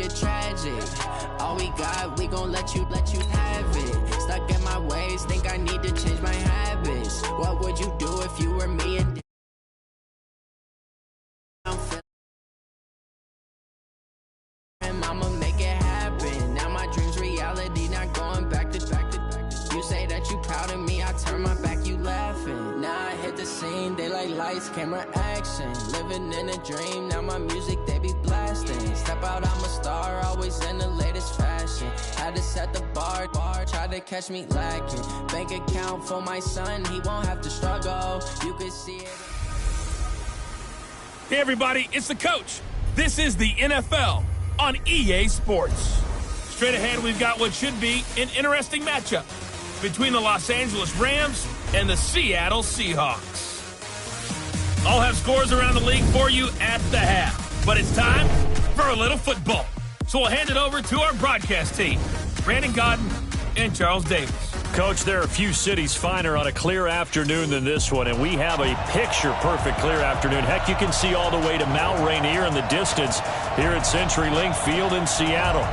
it tragic. All we got, we gon' let you have it. Stuck in my ways, think I need to change my habits. What would you do if you were me and I'ma make it happen. Now my dreams reality, not going back to. You say that you proud of me, I turn my back, you laughing. Now I hit the scene, they like lights, camera, action. Living in a dream, now my music they be blasting. Step out, I'm a star, always in the latest fashion. Had to set the bar, try to catch me lacking. Bank account for my son, he won't have to struggle. You can see it. Hey everybody, it's the coach. This is the NFL on EA Sports. Straight ahead, we've got what should be an interesting matchup between the Los Angeles Rams and the Seattle Seahawks. I'll have scores around the league for you at the half, but it's time for a little football. So we'll hand it over to our broadcast team, Brandon Godden and Charles Davis. Coach, there are a few cities finer on a clear afternoon than this one, and we have a picture-perfect clear afternoon. Heck, you can see all the way to Mount Rainier in the distance here at CenturyLink Field in Seattle.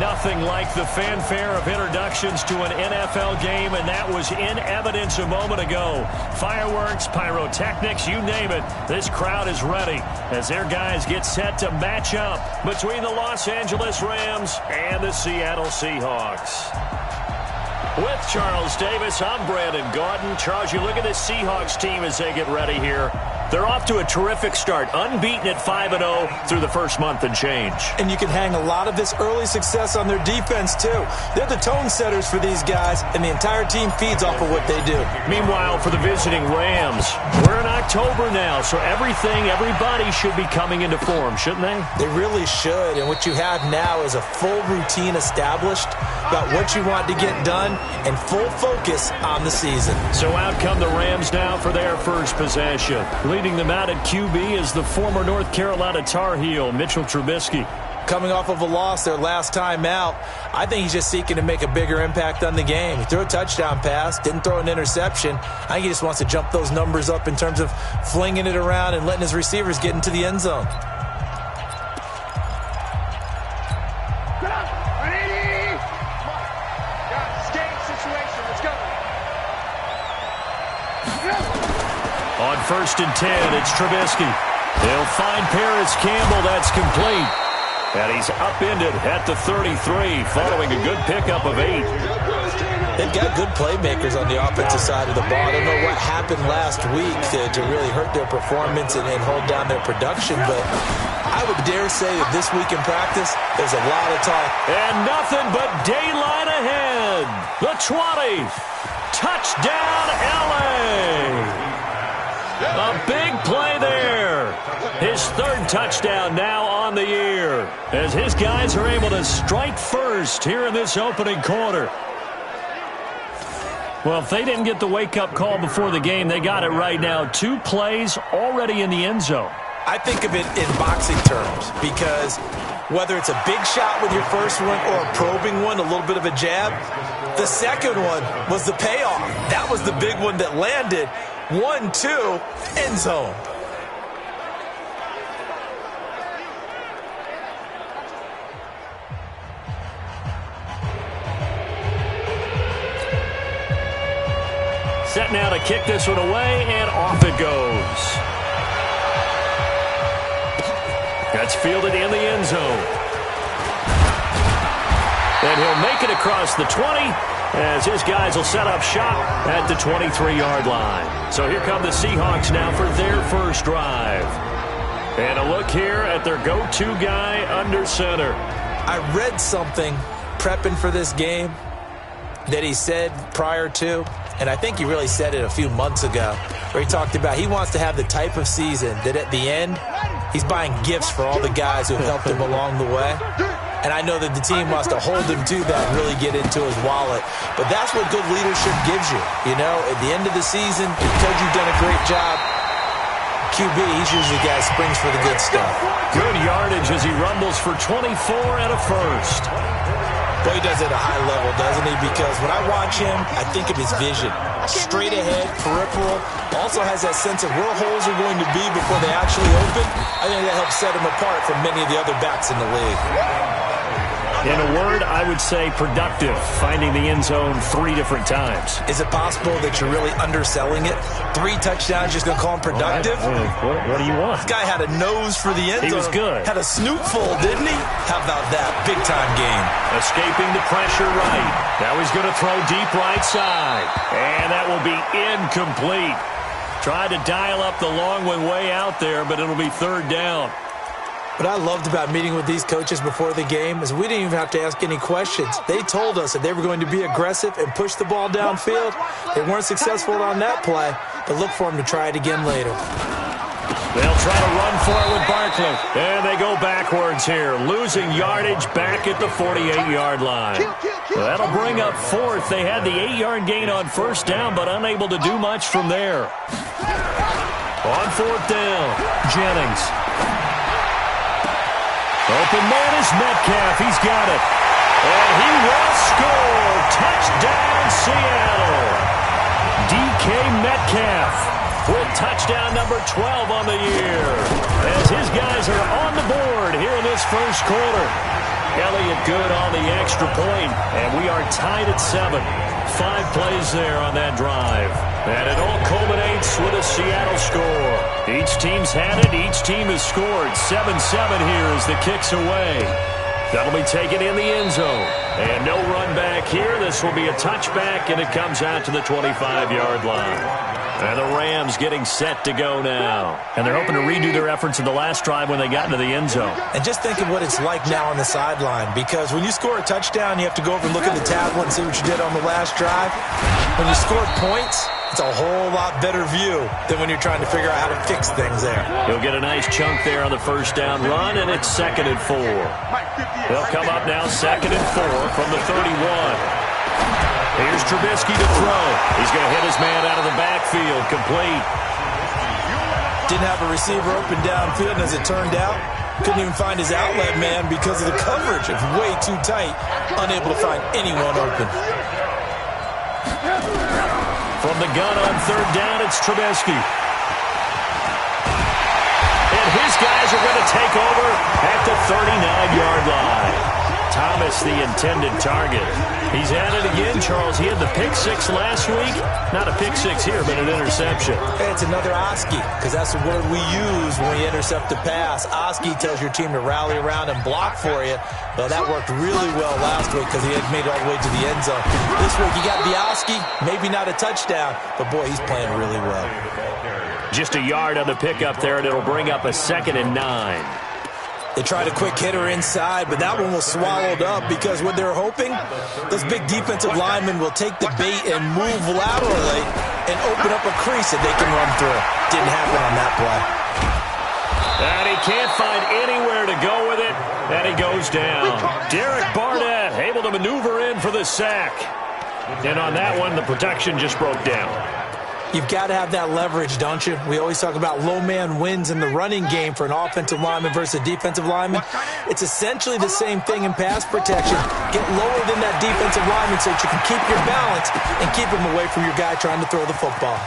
Nothing like the fanfare of introductions to an NFL game, and that was in evidence a moment ago. Fireworks, pyrotechnics, you name it. This crowd is ready as their guys get set to match up between the Los Angeles Rams and the Seattle Seahawks. With Charles Davis, I'm Brandon Gaudin. Charles, you look at this Seahawks team as they get ready here. They're off to a terrific start, unbeaten at 5-0 through the first month and change. And you can hang a lot of this early success on their defense, too. They're the tone setters for these guys, and the entire team feeds off of what they do. Meanwhile, for the visiting Rams, we're in October now, so everybody should be coming into form, shouldn't they? They really should, and what you have now is a full routine established about what you want to get done and full focus on the season. So out come the Rams now for their first possession. Leading them out at QB is the former North Carolina Tar Heel, Mitchell Trubisky. Coming off of a loss their last time out, I think he's just seeking to make a bigger impact on the game. He threw a touchdown pass, didn't throw an interception. I think he just wants to jump those numbers up in terms of flinging it around and letting his receivers get into the end zone. On 1st and 10, it's Trubisky. He'll find Paris Campbell. That's complete. And he's upended at the 33, following a good pickup of 8. They've got good playmakers on the offensive side of the ball. I don't know what happened last week to really hurt their performance and hold down their production, but I would dare say that this week in practice, there's a lot of talk. And nothing but daylight ahead. The 20. Touchdown, L.A. A big play there. His third touchdown now on the year as his guys are able to strike first here in this opening quarter. Well, if they didn't get the wake-up call before the game, they got it right now. 2 plays already in the end zone. I think of it in boxing terms because whether it's a big shot with your first one or a probing one, a little bit of a jab, the second one was the payoff. That was the big one that landed. 1-2, end zone. Set now to kick this one away, and off it goes. That's fielded in the end zone. And he'll make it across the 20 as his guys will set up shop at the 23-yard line. So here come the Seahawks now for their first drive. And a look here at their go-to guy under center. I read something prepping for this game that he said prior to, and I think he really said it a few months ago, where he talked about he wants to have the type of season that at the end, he's buying gifts for all the guys who have helped him along the way. And I know that the team wants to hold him to that and really get into his wallet. But that's what good leadership gives you. You know, at the end of the season, because you've done a great job, QB, he's usually the guy who springs for the good stuff. Good yardage as he rumbles for 24 and a first. Boy, he does it at a high level, doesn't he? Because when I watch him, I think of his vision. Straight ahead, peripheral. Also has that sense of where holes are going to be before they actually open. I think that helps set him apart from many of the other backs in the league. In a word, I would say productive, finding the end zone 3 different times. Is it possible that you're really underselling it? 3 touchdowns, just going to call him productive? What do you want? This guy had a nose for the end zone. He was good. Had a snootful, didn't he? How about that? Big-time game. Escaping the pressure right. Now he's going to throw deep right side. And that will be incomplete. Tried to dial up the long one way out there, but it'll be 3rd down. What I loved about meeting with these coaches before the game is we didn't even have to ask any questions. They told us that they were going to be aggressive and push the ball downfield. They weren't successful on that play, but look for them to try it again later. They'll try to run for it with Barkley. And they go backwards here, losing yardage back at the 48-yard line. That'll bring up 4th. They had the 8-yard gain on 1st down, but unable to do much from there. On 4th down, Jennings. Open man is Metcalf. He's got it. And he will score. Touchdown, Seattle. DK Metcalf with touchdown number 12 on the year. As his guys are on the board here in this first quarter. Elliott good on the extra point, and we are tied at 7. 5 plays there on that drive. And it all culminates with a Seattle score. Each team's had it. Each team has scored. 7-7 here as the kick's away. That'll be taken in the end zone. And no run back here. This will be a touchback, and it comes out to the 25-yard line. And the Rams getting set to go now. And they're hoping to redo their efforts in the last drive when they got into the end zone. And just think of what it's like now on the sideline, because when you score a touchdown, you have to go over and look at the tablet and see what you did on the last drive. When you score points, it's a whole lot better view than when you're trying to figure out how to fix things there. He'll get a nice chunk there on the 1st down run, and it's 2nd and 4. They'll come up now 2nd and 4 from the 31. Here's Trubisky to throw. He's going to hit his man out of the backfield. Complete. Didn't have a receiver open downfield, and as it turned out, couldn't even find his outlet man because of the coverage. It's way too tight. Unable to find anyone open. From the gun on 3rd down, it's Trubisky. And his guys are going to take over at the 39-yard line. Thomas, the intended target. He's at it again, Charles. He had the pick 6 last week. Not a pick 6 here, but an interception. Hey, it's another Oski, because that's the word we use when we intercept a pass. Oski tells your team to rally around and block for you. Well, that worked really well last week because he had made it all the way to the end zone. This week, you got the Oski, maybe not a touchdown, but boy, he's playing really well. Just a yard on the pickup there, and it'll bring up a 2nd and 9. They tried a quick hitter inside, but that one was swallowed up because what they're hoping, those big defensive linemen will take the bait and move laterally and open up a crease that they can run through. Didn't happen on that play. And he can't find anywhere to go with it, and he goes down. Derek Barnett able to maneuver in for the sack. And on that one, the protection just broke down. You've got to have that leverage, don't you? We always talk about low man wins in the running game for an offensive lineman versus a defensive lineman. It's essentially the same thing in pass protection. Get lower than that defensive lineman so that you can keep your balance and keep him away from your guy trying to throw the football.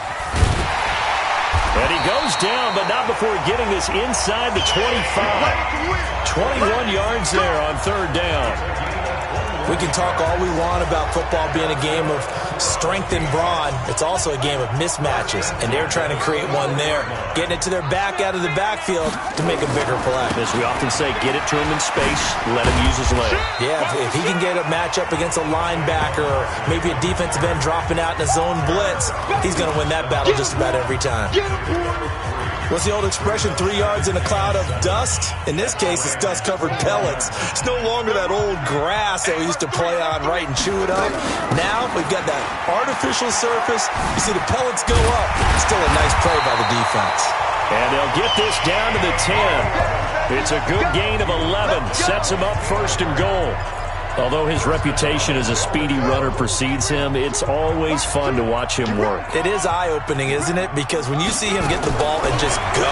And he goes down, but not before getting this inside the 25. 21 yards there on 3rd down. We can talk all we want about football being a game of strength and brawn. It's also a game of mismatches, and they're trying to create one there, getting it to their back out of the backfield to make a bigger play. As we often say, get it to him in space, let him use his leg. Yeah, if he can get a matchup against a linebacker or maybe a defensive end dropping out in a zone blitz, he's going to win that battle just about every time. What's the old expression, 3 yards in a cloud of dust? In this case, it's dust-covered pellets. It's no longer that old grass that we used to play on, right, and chew it up. Now, we've got that artificial surface. You see the pellets go up. Still a nice play by the defense. And they'll get this down to the 10. It's a good gain of 11. Sets him up 1st and goal. Although his reputation as a speedy runner precedes him, it's always fun to watch him work. It is eye-opening, isn't it? Because when you see him get the ball and just go,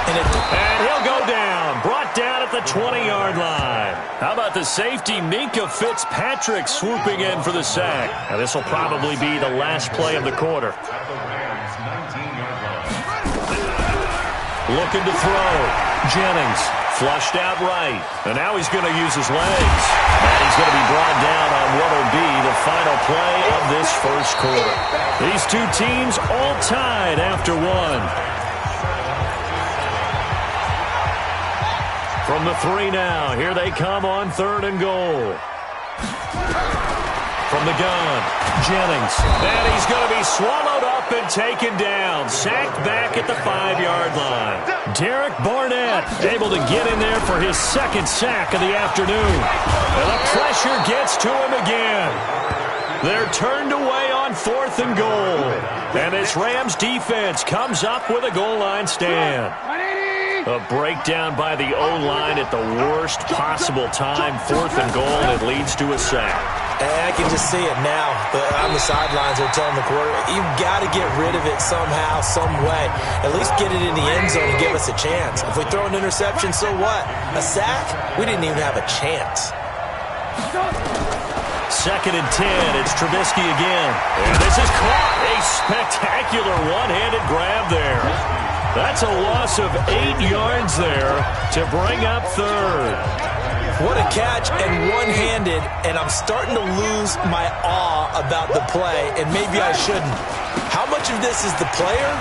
and he'll go down. Brought down at the 20-yard line. How about the safety, Minka Fitzpatrick, swooping in for the sack. Now, this will probably be the last play of the quarter. Looking to throw. Jennings flushed out right. And now he's going to use his legs. And he's going to be brought down on what will be the final play of this first quarter. These two teams all tied after one. From the 3 now, here they come on 3rd and goal. From the gun, Jennings. And he's going to be swallowed up and taken down. Sacked back at the 5-yard line. Derek Barnett able to get in there for his 2nd sack of the afternoon. And the pressure gets to him again. They're turned away on 4th and goal. And this Rams defense comes up with a goal line stand. A breakdown by the O-line at the worst possible time. 4th and goal, and it leads to a sack. And I can just see it now. On the sidelines, they're telling the quarterback, you've got to get rid of it somehow, some way. At least get it in the end zone and give us a chance. If we throw an interception, so what? A sack? We didn't even have a chance. 2nd and 10. It's Trubisky again. And this is caught. A spectacular one-handed grab there. That's a loss of 8 yards there to bring up 3rd. What a catch, and one-handed, and I'm starting to lose my awe about the play, and maybe I shouldn't. How much of this is the player?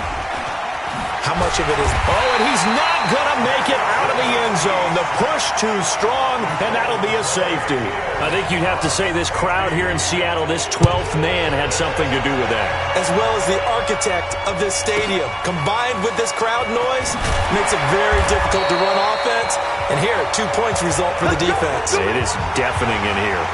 How much of it is... Oh, and he's not going to make it out of the end zone. The push too strong, and that'll be a safety. I think you'd have to say this crowd here in Seattle, this 12th man had something to do with that. As well as the architect of this stadium. Combined with this crowd noise, makes it very difficult to run offense. And here, 2 points result for the defense. It is deafening in here.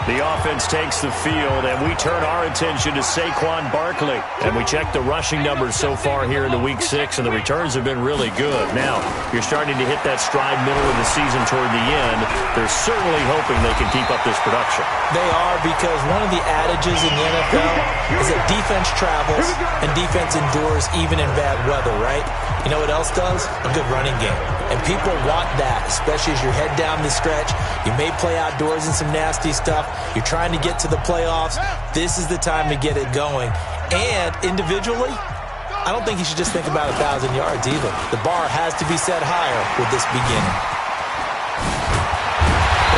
The offense takes the field, and we turn our attention to Saquon Barkley. And we check the rushing numbers so far here into Week 6, and the returns have been really good. Now, you're starting to hit that stride middle of the season toward the end. They're certainly hoping they can keep up this production. They are, because one of the adages in the NFL is that defense travels and defense endures even in bad weather, right? You know what else does? A good running game. And people want that, especially as you head down the stretch. You may play outdoors in some nasty stuff. You're trying to get to the playoffs. This is the time to get it going. And individually, I don't think you should just think about 1,000 yards either. The bar has to be set higher with this beginning.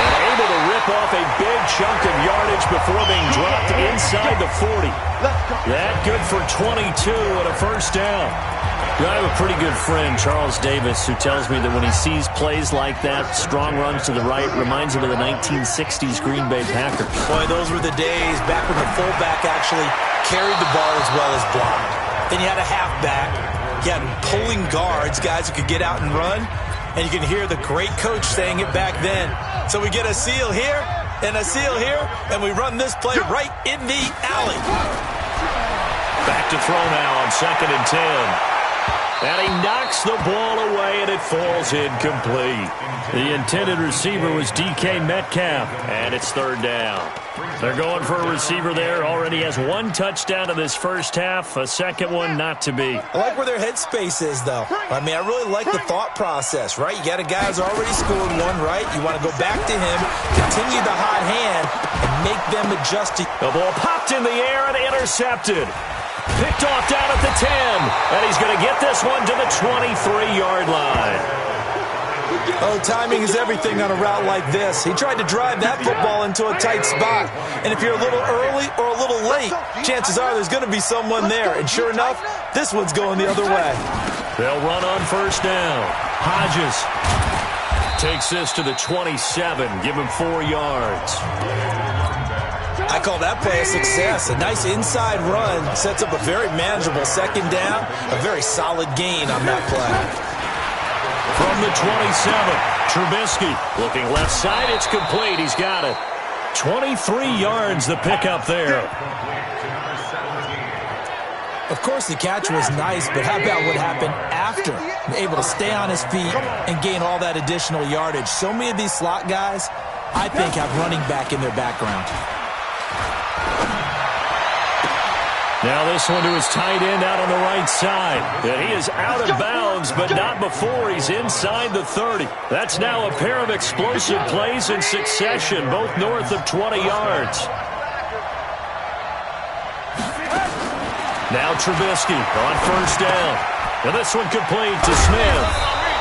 And able to rip off a big chunk of yardage before being dropped inside the 40. That good for 22 and a first down. I have a pretty good friend, Charles Davis, who tells me that when he sees plays like that, strong runs to the right, reminds him of the 1960s Green Bay Packers. Boy, those were the days back when the fullback actually carried the ball as well as blocked. Then you had a halfback. You had pulling guards, guys who could get out and run. And you can hear the great coach saying it back then. So we get a seal here and a seal here, and we run this play right in the alley. Back to throw now on 2nd and 10. And he knocks the ball away, and it falls incomplete. The intended receiver was DK Metcalf, and it's 3rd down. They're going for a receiver there. Already has 1 touchdown in this first half, a second one not to be. I like where their headspace is, though. I mean, I really like the thought process, right? You got a guy who's already scored 1, right? You want to go back to him, continue the hot hand, and make them adjust to... The ball popped in the air and intercepted. Picked off down at the 10, and he's going to get this one to the 23-yard line. Oh, timing is everything on a route like this. He tried to drive that football into a tight spot. And if you're a little early or a little late, chances are there's going to be someone there. And sure enough, this one's going the other way. They'll run on first down. Hodges takes this to the 27, give him 4 yards. I call that play a success. A nice inside run sets up a very manageable second down. A very solid gain on that play. From the 27, Trubisky looking left side. It's complete. He's got it. 23 yards the pickup there. Of course, the catch was nice, but how about what happened after? Able to stay on his feet and gain all that additional yardage. So many of these slot guys, I think, have running back in their background. Now this one to his tight end out on the right side. And he is out of bounds, but not before he's inside the 30. That's now a pair of explosive plays in succession, both north of 20 yards. Now Trubisky on first down. And this one complete to Smith.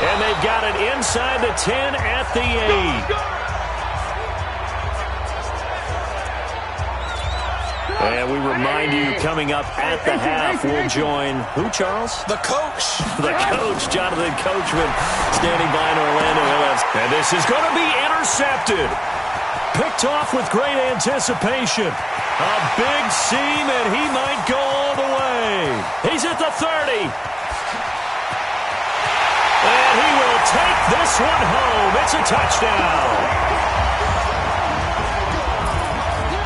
And they've got it inside the 10 at the 8. And we remind you, coming up at the half, we'll join who, Charles? The coach. The coach, Jonathan Coachman, standing by in Orlando. And this is going to be intercepted. Picked off with great anticipation. A big seam, and he might go all the way. He's at the 30. And he will take this one home. It's a touchdown.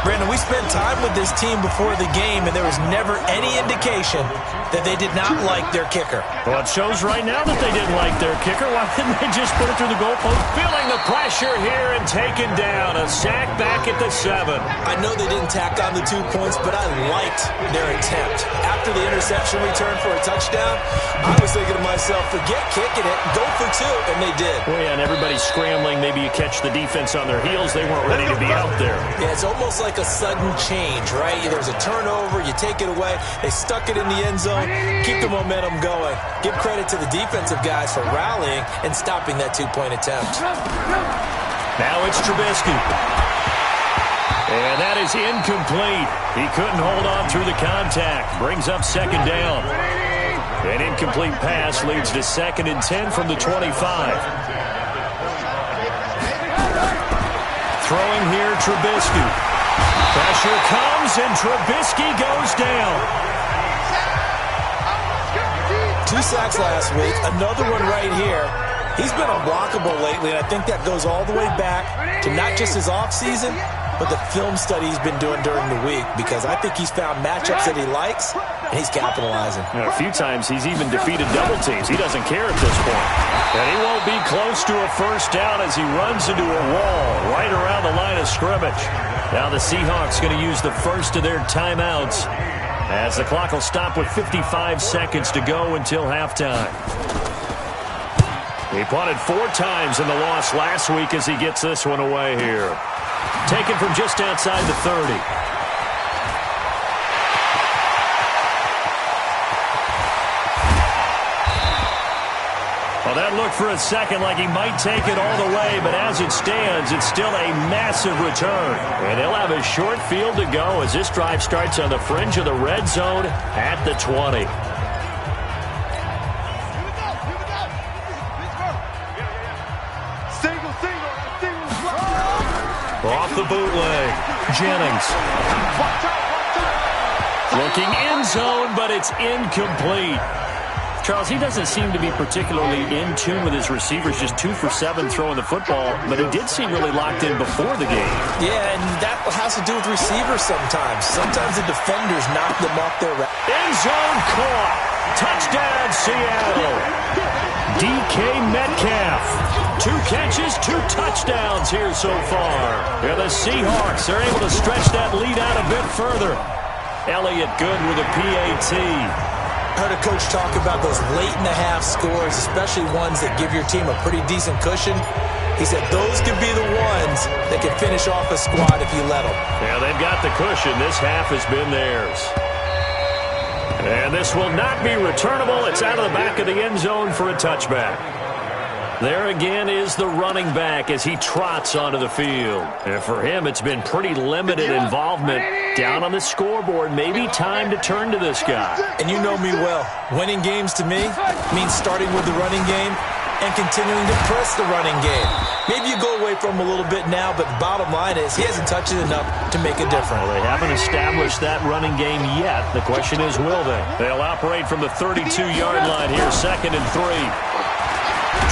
Brandon, we spent time with this team before the game, and there was never any indication that they did not like their kicker. Well, it shows right now that they didn't like their kicker. Why didn't they just put it through the goalpost? Feeling the pressure here and taken down. A sack back at the 7. I know they didn't tack on the 2 points, but I liked their attempt. After the interception return for a touchdown, I was thinking to myself, forget kicking it, go for 2, and they did. Well, yeah, and everybody's scrambling. Maybe you catch the defense on their heels. They weren't ready to be out there. Yeah, it's almost like a sudden change, right? There's a turnover, you take it away, they stuck it in the end zone, keep the momentum going. Give credit to the defensive guys for rallying and stopping that 2-point attempt. Now it's Trubisky. And that is incomplete. He couldn't hold on through the contact. Brings up 2nd down. An incomplete pass leads to 2nd and 10 from the 25. Throwing here, Trubisky. Pressure comes, and Trubisky goes down. 2 sacks last week, another one right here. He's been unblockable lately, and I think that goes all the way back to not just his offseason, but the film study he's been doing during the week, because I think he's found matchups that he likes, and he's capitalizing. A few times he's even defeated double teams. He doesn't care at this point. And he won't be close to a first down as he runs into a wall right around the line of scrimmage. Now the Seahawks going to use the first of their timeouts as the clock will stop with 55 seconds to go until halftime. He punted 4 times in the loss last week as he gets this one away here. Taken from just outside the 30. Well, that looked for a second like he might take it all the way, but as it stands, it's still a massive return. And they'll have a short field to go as this drive starts on the fringe of the red zone at the 20. Off the bootleg, Jennings. Looking end zone, but it's incomplete. Charles, he doesn't seem to be particularly in tune with his receivers, just 2 for 7 throwing the football, but he did seem really locked in before the game. Yeah, and that has to do with receivers sometimes. Sometimes the defenders knock them off their route. End zone caught. Touchdown, Seattle. DK Metcalf. 2 catches, 2 touchdowns here so far. And the Seahawks are able to stretch that lead out a bit further. Elliott good with a PAT. Heard a coach talk about those late-in-the-half scores, especially ones that give your team a pretty decent cushion. He said those could be the ones that can finish off a squad if you let them. Yeah, they've got the cushion. This half has been theirs. And this will not be returnable. It's out of the back of the end zone for a touchback. There again is the running back as he trots onto the field. And for him, it's been pretty limited involvement. Down on the scoreboard, maybe time to turn to this guy. And you know me well. Winning games to me means starting with the running game and continuing to press the running game. Maybe you go away from him a little bit now, but the bottom line is he hasn't touched it enough to make a difference. Well, they haven't established that running game yet. The question is, will they? They'll operate from the 32-yard line here, 2nd and 3.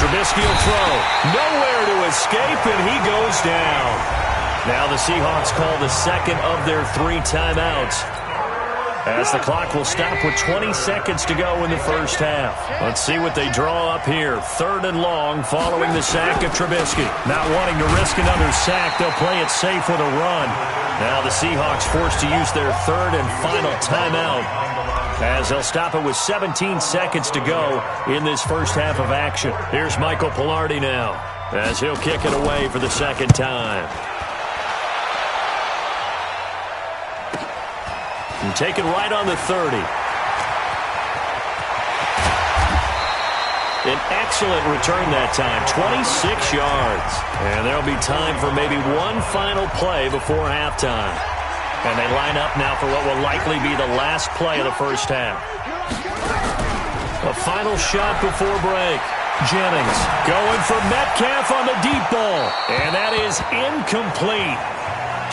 Trubisky will throw. Nowhere to escape, and he goes down. Now the Seahawks call the second of their 3 timeouts as the clock will stop with 20 seconds to go in the first half. Let's see what they draw up here. 3rd and long following the sack of Trubisky. Not wanting to risk another sack, they'll play it safe with a run. Now the Seahawks forced to use their 3rd and final timeout as they'll stop it with 17 seconds to go in this first half of action. Here's Michael Pilardi now as he'll kick it away for the 2nd time. And taken right on the 30. An excellent return that time, 26 yards. And there'll be time for maybe one final play before halftime. And they line up now for what will likely be the last play of the first half. A final shot before break. Jennings going for Metcalf on the deep ball. And that is incomplete.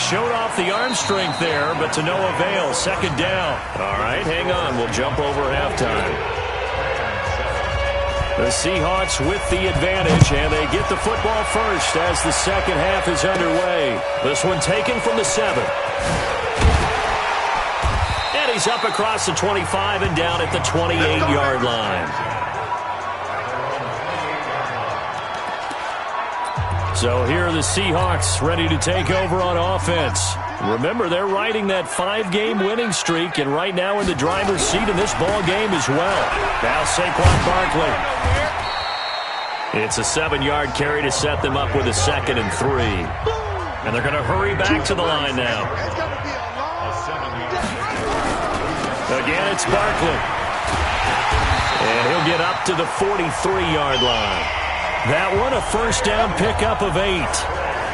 Showed off the arm strength there, but to no avail. Second down. All right, hang on. We'll jump over halftime. The Seahawks with the advantage, and they get the football first as the second half is underway. This one taken from the 7. And he's up across the 25 and down at the 28-yard line. So here are the Seahawks ready to take over on offense. Remember, they're riding that 5-game winning streak, and right now in the driver's seat in this ball game as well. Now Saquon Barkley. It's a 7-yard carry to set them up with a 2nd and 3. And they're going to hurry back to the line now. Again, it's Barkley. And he'll get up to the 43-yard line. That one, a first down pickup of 8.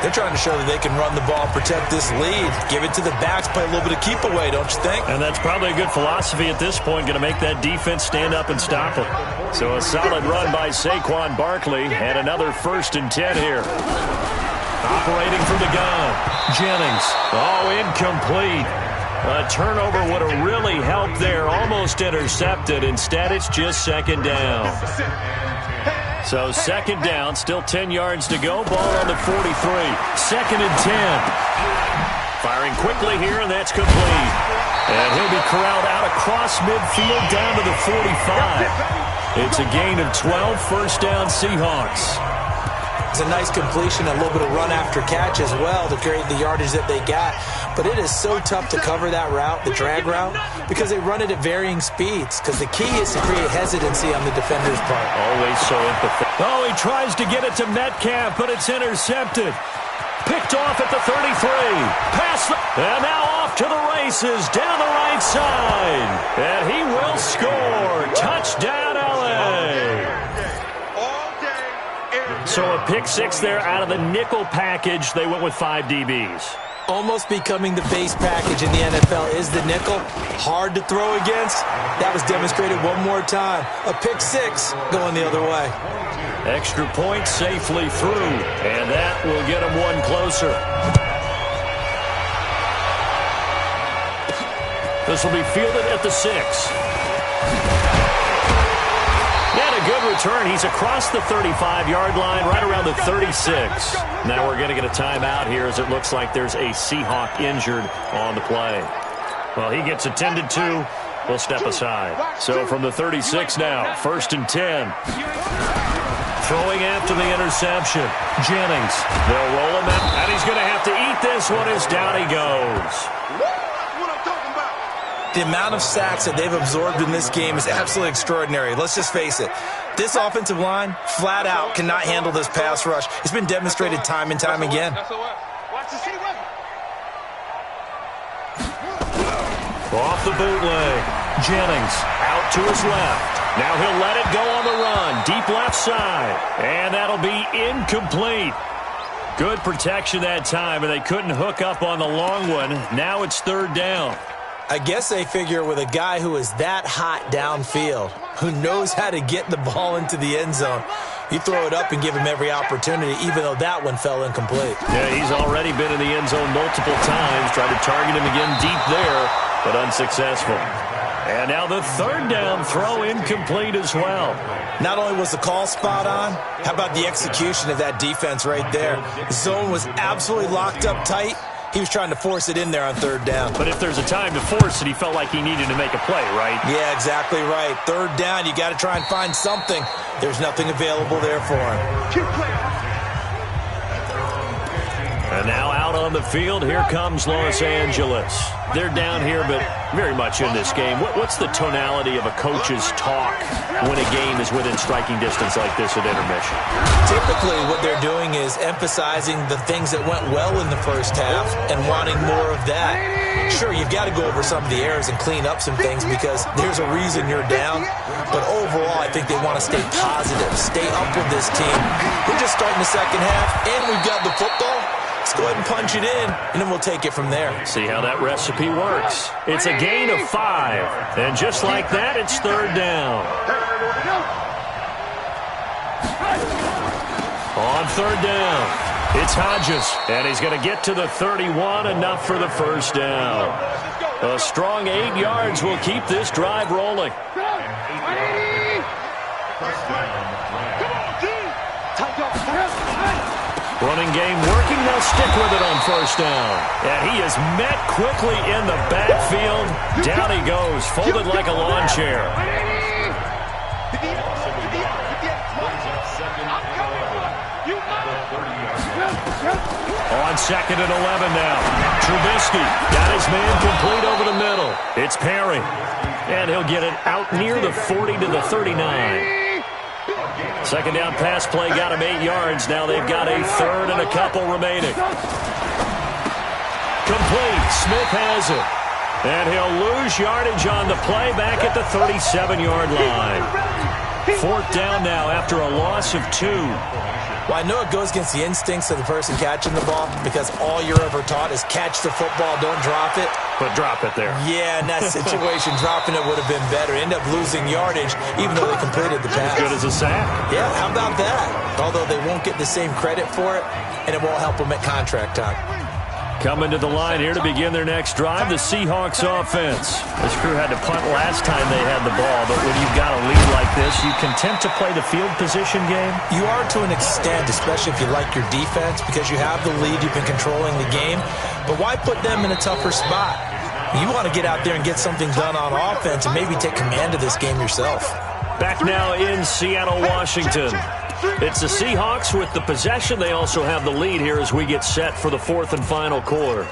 They're trying to show that they can run the ball, protect this lead, give it to the backs, play a little bit of keep away, don't you think? And that's probably a good philosophy at this point, going to make that defense stand up and stop them. So a solid run by Saquon Barkley, and another 1st and 10 here. Operating from the gun, Jennings. Oh, incomplete. A turnover would have really helped there, almost intercepted. Instead, it's just 2nd down. So 2nd down, still 10 yards to go. Ball on the 43. 2nd and 10. Firing quickly here, and that's complete. And he'll be corralled out across midfield down to the 45. It's a gain of 12, first down Seahawks. It's a nice completion, a little bit of run after catch as well to create the yardage that they got. But it is so tough to cover that route, the drag route, because they run it at varying speeds. Because the key is to create hesitancy on the defender's part. Always so empathetic. Oh, he tries to get it to Metcalf, but it's intercepted. Picked off at the 33. Pass, and now off to the races down the right side. And he will score. Touchdown, LA. So a pick 6 there out of the nickel package. They went with 5 DBs. Almost becoming the base package in the NFL is the nickel. Hard to throw against. That was demonstrated one more time. A pick 6 going the other way. Extra point safely through, and that will get them one closer. This will be fielded at the 6. And a good return. He's across the 35-yard line, right around the 36. Now we're going to get a timeout here as it looks like there's a Seahawk injured on the play. Well, he gets attended to. We'll step aside. So from the 36 now, 1st and 10. Throwing after the interception. Jennings. They'll roll him out, and he's going to have to eat this one as down he goes. The amount of sacks that they've absorbed in this game is absolutely extraordinary. Let's just face it. This offensive line, flat out, cannot handle this pass rush. It's been demonstrated time and time again. Off the bootleg. Jennings out to his left. Now he'll let it go on the run. Deep left side. And that'll be incomplete. Good protection that time, and they couldn't hook up on the long one. Now it's 3rd down. I guess they figure with a guy who is that hot downfield, who knows how to get the ball into the end zone, you throw it up and give him every opportunity, even though that one fell incomplete. Yeah, he's already been in the end zone multiple times, tried to target him again deep there, but unsuccessful. And now the 3rd down throw incomplete as well. Not only was the call spot on, how about the execution of that defense right there? The zone was absolutely locked up tight. He was trying to force it in there on 3rd down. But if there's a time to force it, he felt like he needed to make a play, right? Yeah, exactly right. 3rd down, you got to try and find something. There's nothing available there for him. And now out on the field, here comes Los Angeles. They're down here, but very much in this game. What's the tonality of a coach's talk when a game is within striking distance like this at intermission? Typically, what they're doing is emphasizing the things that went well in the first half and wanting more of that. Sure, you've got to go over some of the errors and clean up some things because there's a reason you're down. But overall, I think they want to stay positive, stay up with this team. We're just starting the second half, and we've got the football. Let's go ahead and punch it in, and then we'll take it from there. See how that recipe works. It's a gain of 5. And just like that, it's third down. On third down, it's Hodges, and he's going to get to the 31, enough for the first down. A strong 8 yards will keep this drive rolling. Running game working, they'll stick with it on first down. And he is met quickly in the backfield. Down he goes, folded like a lawn chair. On second and 11 now. Trubisky got his man complete over the middle. It's Perry. And he'll get it out near the 40 to the 39. Second down pass play got him 8 yards. Now they've got a third and a couple remaining. Complete. Smith has it. And he'll lose yardage on the play back at the 37-yard line. Fourth down now after a loss of 2. Well, I know it goes against the instincts of the person catching the ball because all you're ever taught is catch the football, don't drop it. But drop it there. Yeah, in that situation, dropping it would have been better. End up losing yardage even though they completed the pass. As good as a sack. Yeah, how about that? Although they won't get the same credit for it, and it won't help them at contract time. Coming to the line here to begin their next drive, the Seahawks offense. This crew had to punt last time they had the ball, but when you've got a lead like this, you content to play the field position game? You are to an extent, especially if you like your defense, because you have the lead, you've been controlling the game. But why put them in a tougher spot? You want to get out there and get something done on offense and maybe take command of this game yourself. Back now in Seattle, Washington. It's the Seahawks with the possession. They also have the lead here as we get set for the fourth and final quarter.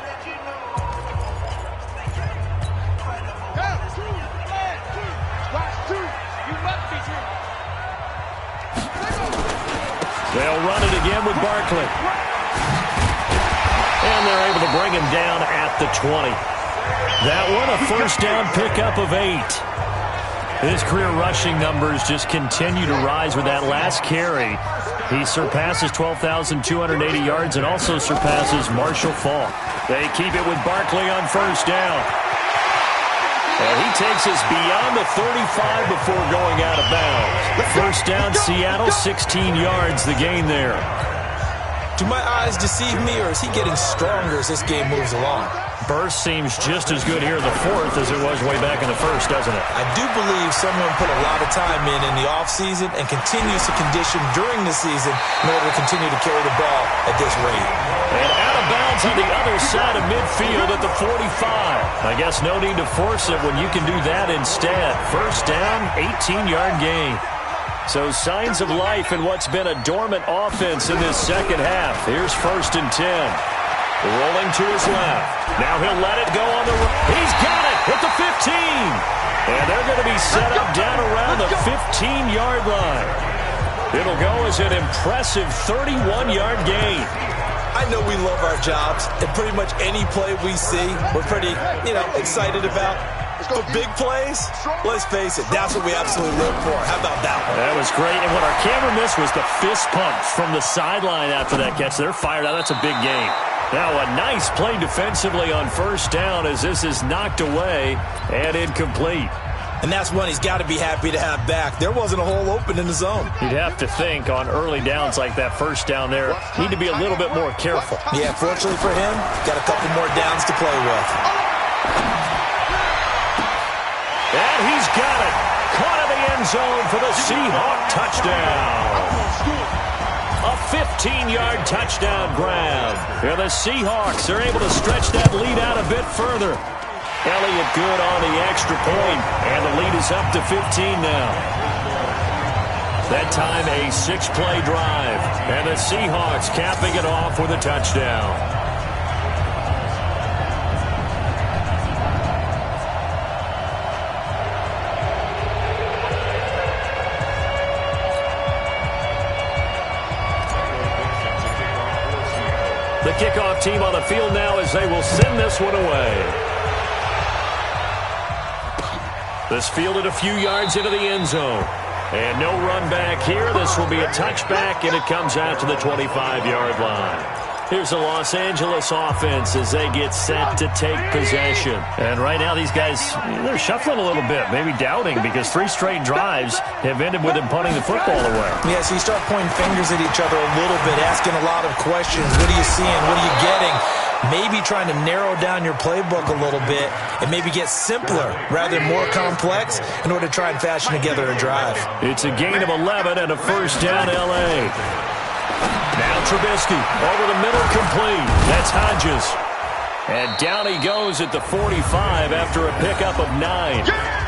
They'll run it again with Barkley. And they're able to bring him down at the 20. That one a first down pickup of 8. His career rushing numbers just continue to rise with that last carry. He surpasses 12,280 yards and also surpasses Marshall Faulk. They keep it with Barkley on first down. And he takes us beyond the 35 before going out of bounds. First down, Seattle, 16 yards, the gain there. Do my eyes deceive me, or is he getting stronger as this game moves along? Burst seems just as good here in the fourth as it was way back in the first, doesn't it? I do believe someone put a lot of time in the offseason and continues to condition during the season in order to continue to carry the ball at this rate. And out of bounds on the other side of midfield at the 45. I guess no need to force it when you can do that instead. First down, 18-yard gain. So signs of life in what's been a dormant offense in this second half. Here's first and 10. Rolling to his left. Now he'll let it go on the right. He's got it at the 15. And they're going to be set up down around the 15-yard line. It'll go as an impressive 31-yard gain. I know we love our jobs, and pretty much any play we see, we're pretty, excited about. But big plays, let's face it, that's what we absolutely live for. How about that one? That was great. And what our camera missed was the fist pumps from the sideline after that catch. They're fired out. That's a big game. Now a nice play defensively on first down as this is knocked away and incomplete. And that's one he's got to be happy to have back. There wasn't a hole open in the zone. You'd have to think on early downs like that first down there, need to be a little bit more careful. Yeah, fortunately for him, got a couple more downs to play with. And he's got it. Caught in the end zone for the Seahawk touchdown. A 15-yard touchdown grab. And the Seahawks are able to stretch that lead out a bit further. Elliott good on the extra point, and the lead is up to 15 now. That time a 6-play drive. And the Seahawks capping it off with a touchdown. The kickoff team on the field now as they will send this one away. This fielded a few yards into the end zone. And no run back here. This will be a touchback, and it comes out to the 25-yard line. Here's the Los Angeles offense as they get set to take possession. And right now these guys, they're shuffling a little bit, maybe doubting, because 3 straight drives have ended with them punting the football away. Yeah, so you start pointing fingers at each other a little bit, asking a lot of questions. What are you seeing? What are you getting? Maybe trying to narrow down your playbook a little bit and maybe get simpler rather than more complex in order to try and fashion together a drive. It's a gain of 11 and a first down, L.A. Now Trubisky over the middle, complete. That's Hodges. And down he goes at the 45 after a pickup of 9.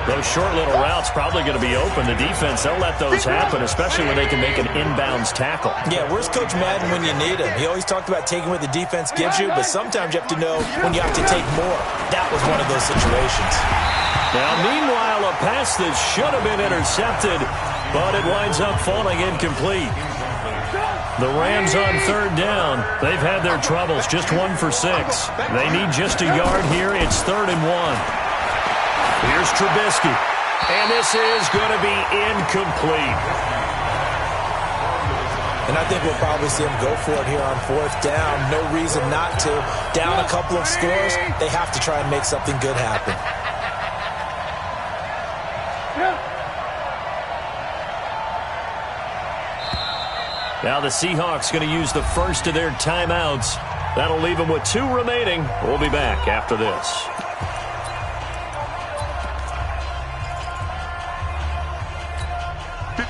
Those short little routes probably going to be open. The defense, they'll let those happen, especially when they can make an inbounds tackle. Yeah, where's Coach Madden when you need him? He always talked about taking what the defense gives you, but sometimes you have to know when you have to take more. That was one of those situations. Now, meanwhile, a pass that should have been intercepted, but it winds up falling incomplete. The Rams on 3rd down. They've had their troubles, just 1 for 6. They need just a yard here. It's 3rd and 1. Here's Trubisky, and this is going to be incomplete. And I think we'll probably see him go for it here on 4th down. No reason not to. Down a couple of scores, they have to try and make something good happen. Now the Seahawks going to use the first of their timeouts. That'll leave them with 2 remaining. We'll be back after this.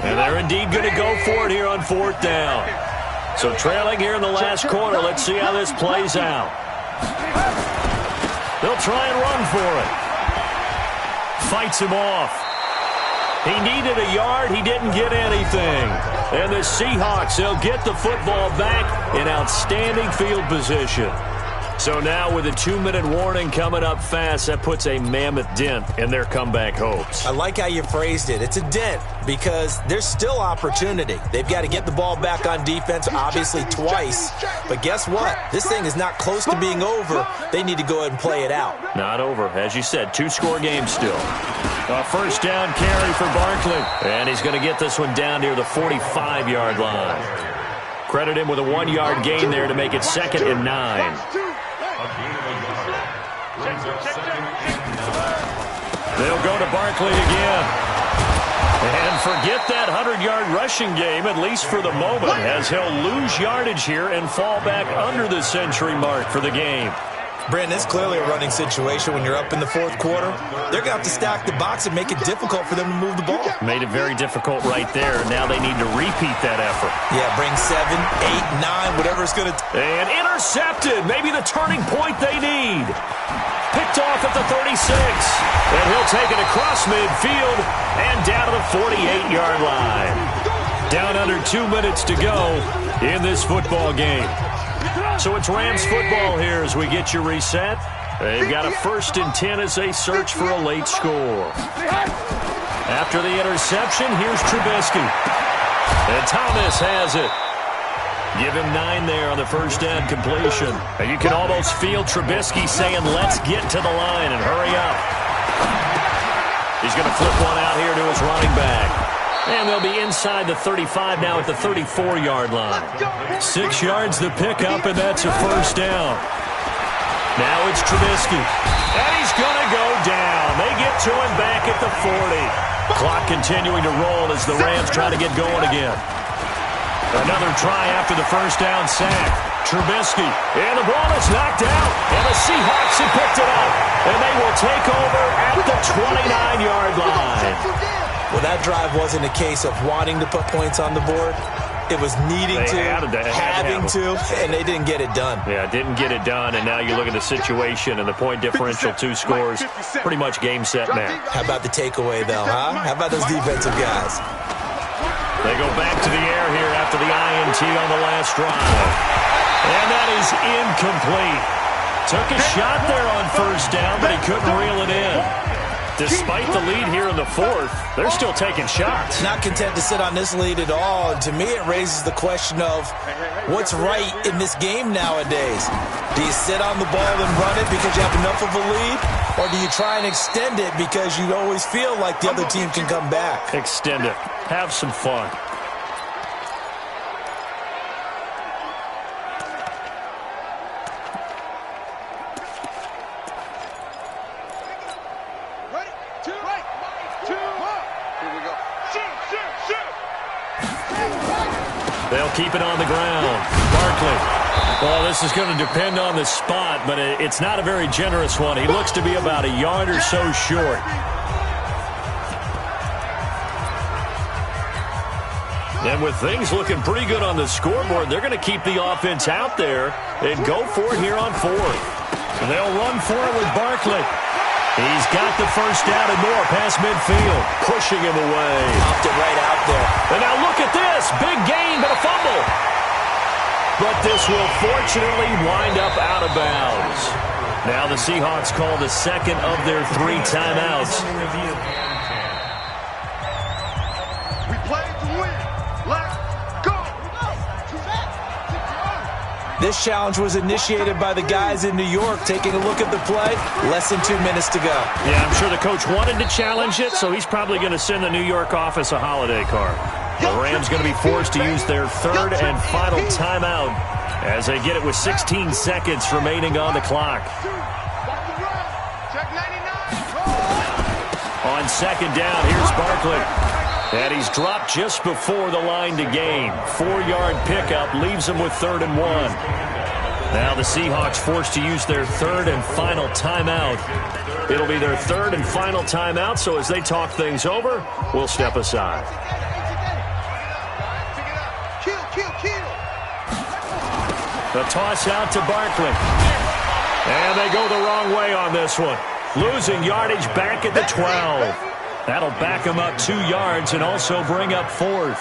And they're indeed going to go for it here on 4th down. So trailing here in the last quarter. Let's see how this plays out. They'll try and run for it. Fights him off. He needed a yard. He didn't get anything. And the Seahawks, they'll get the football back in outstanding field position. So now with a 2-minute warning coming up fast, that puts a mammoth dent in their comeback hopes. I like how you phrased it. It's a dent because there's still opportunity. They've got to get the ball back on defense, obviously twice. But guess what? This thing is not close to being over. They need to go ahead and play it out. Not over. As you said, 2-score game still. A first down carry for Barkley. And he's going to get this one down near the 45-yard line. Credit him with a 1-yard gain there to make it 2nd and 9. They'll go to Barkley again. And forget that 100-yard rushing game, at least for the moment, as he'll lose yardage here and fall back under the century mark for the game. Brandon, it's clearly a running situation when you're up in the 4th quarter. They're going to have to stack the box and make it difficult for them to move the ball. Made it very difficult right there. Now they need to repeat that effort. Yeah, bring 7, 8, 9, whatever it's going to take. And intercepted. Maybe the turning point they need. Picked off at the 36. And he'll take it across midfield and down to the 48-yard line. Down under 2 minutes to go in this football game. So it's Rams football here as we get you reset. They've got a 1st and 10 as they search for a late score. After the interception, here's Trubisky. And Thomas has it. Give him 9 there on the first down completion. And you can almost feel Trubisky saying, let's get to the line and hurry up. He's going to flip one out here to his running back. And they'll be inside the 35 now at the 34-yard line. 6 yards the pickup, and that's a first down. Now it's Trubisky. And he's going to go down. They get to him back at the 40. Clock continuing to roll as the Rams try to get going again. Another try after the first down sack. Trubisky. And the ball is knocked out. And the Seahawks have picked it up. And they will take over at the 29-yard line. Well, that drive wasn't a case of wanting to put points on the board. It was needing to, having to, and they didn't get it done. Yeah, didn't get it done, and now you look at the situation and the point differential, 2 scores, pretty much game, set, match. How about the takeaway, though, huh? How about those defensive guys? They go back to the air here after the INT on the last drive. And that is incomplete. Took a shot there on first down, but he couldn't reel it in. Despite the lead here in the fourth, they're still taking shots. Not content to sit on this lead at all. And to me, it raises the question of what's right in this game nowadays. Do you sit on the ball and run it because you have enough of a lead? Or do you try and extend it because you always feel like the other team can come back? Extend it. Have some fun. They'll keep it on the ground. Barkley. Well, this is going to depend on the spot, but it's not a very generous one. He looks to be about a yard or so short. And with things looking pretty good on the scoreboard, they're going to keep the offense out there and go for it here on fourth. So they'll run for it with Barkley. He's got the first down and more past midfield, pushing him away. Popped it right out there. And now look at this. Big gain, but a fumble. But this will fortunately wind up out of bounds. Now the Seahawks call the second of their 3 timeouts. We play to win. Let's go. This challenge was initiated by the guys in New York. Taking a look at the play, less than 2 minutes to go. Yeah, I'm sure the coach wanted to challenge it, so he's probably going to send the New York office a holiday card. The Rams going to be forced to use their third and final timeout as they get it with 16 seconds remaining on the clock. On second down, here's Barkley. And he's dropped just before the line to gain. 4-yard pickup leaves him with 3rd and 1. Now the Seahawks forced to use their third and final timeout. It'll be their third and final timeout, so as they talk things over, we'll step aside. The toss out to Barkley. And they go the wrong way on this one. Losing yardage back at the 12. That'll back them up 2 yards and also bring up 4th.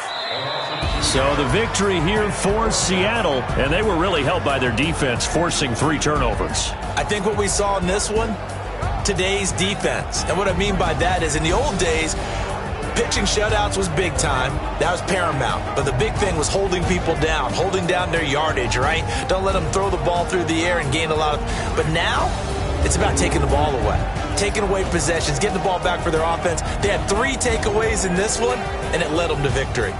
So the victory here for Seattle, and they were really helped by their defense, forcing 3 turnovers. I think what we saw in this one, today's defense. And what I mean by that is in the old days, pitching shutouts was big time. That was paramount. But the big thing was holding people down, holding down their yardage, right? Don't let them throw the ball through the air and gain a lot of... But now, it's about taking the ball away. Taking away possessions, getting the ball back for their offense. They had 3 takeaways in this one, and it led them to victory.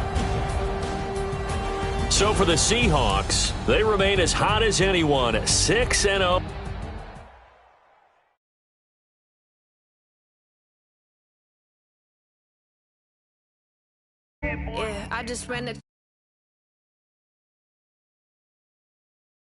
So for the Seahawks, they remain as hot as anyone, 6-0. Yeah, I just ran the